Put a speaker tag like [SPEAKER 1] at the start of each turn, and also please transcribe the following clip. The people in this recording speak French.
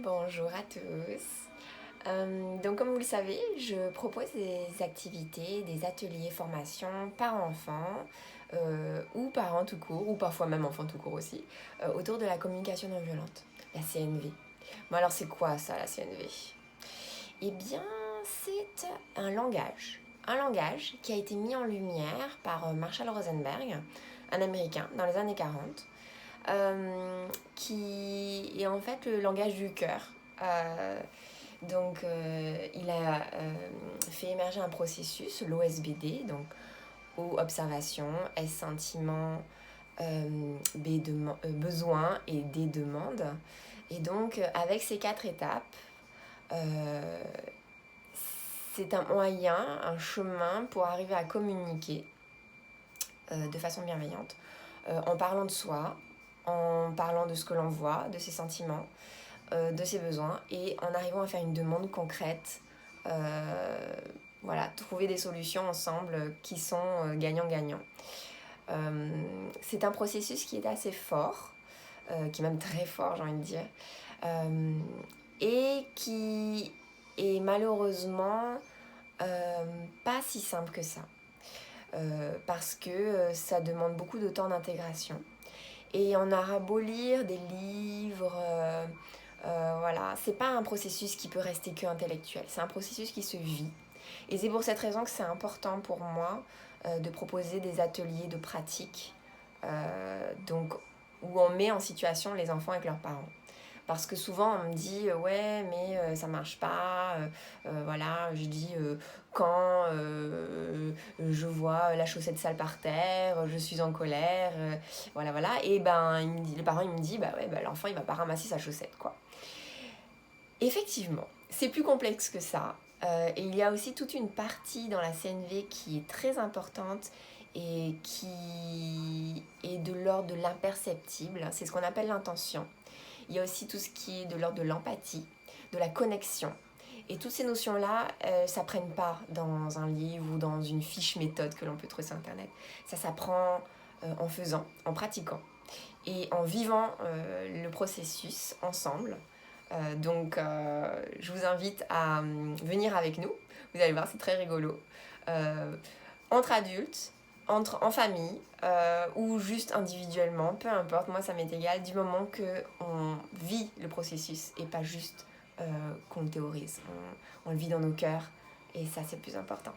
[SPEAKER 1] Bonjour à tous. Donc comme vous le savez, je propose des activités, des ateliers formations par enfants ou parents tout court, ou parfois même enfants tout court aussi, autour de la communication non violente, la CNV. Bon alors c'est quoi ça la CNV? Eh bien c'est un langage qui a été mis en lumière par Marshall Rosenberg, un Américain, dans les années 40, qui est en fait le langage du cœur. Il a fait émerger un processus, l'OSBD, donc O, observation, S, sentiment, besoin et D, demande. Et donc, avec ces 4 étapes, euh, c'est un moyen, un chemin pour arriver à communiquer de façon bienveillante, en parlant de soi, en parlant de ce que l'on voit, de ses sentiments, de ses besoins, et en arrivant à faire une demande concrète. Voilà, trouver des solutions ensemble qui sont gagnant-gagnant. C'est un processus qui est assez fort, qui est même très fort, j'ai envie de dire, et qui est malheureusement pas si simple que ça. Parce que ça demande beaucoup de temps d'intégration. Et on aura beau lire des livres, voilà, c'est pas un processus qui peut rester que intellectuel, c'est un processus qui se vit. Et c'est pour cette raison que c'est important pour moi de proposer des ateliers de pratique, donc, où on met en situation les enfants avec leurs parents. Parce que souvent on me dit ouais mais ça marche pas, voilà, je dis quand je vois la chaussette sale par terre, je suis en colère, voilà, et ben les parents ils me disent bah ouais bah, l'enfant il va pas ramasser sa chaussette quoi. Effectivement, c'est plus complexe que ça. Et il y a aussi toute une partie dans la CNV qui est très importante et qui est de l'ordre de l'imperceptible. C'est ce qu'on appelle l'intention. Il y a aussi tout ce qui est de l'ordre de l'empathie, de la connexion. Et toutes ces notions-là, ne s'apprennent pas dans un livre ou dans une fiche méthode que l'on peut trouver sur Internet. Ça s'apprend en faisant, en pratiquant et en vivant le processus ensemble. Je vous invite à venir avec nous. Vous allez voir, c'est très rigolo. Entre adultes, en famille ou juste individuellement, peu importe, moi ça m'est égal, du moment qu'on vit le processus et pas juste qu'on le théorise. On le vit dans nos cœurs et ça c'est le plus important.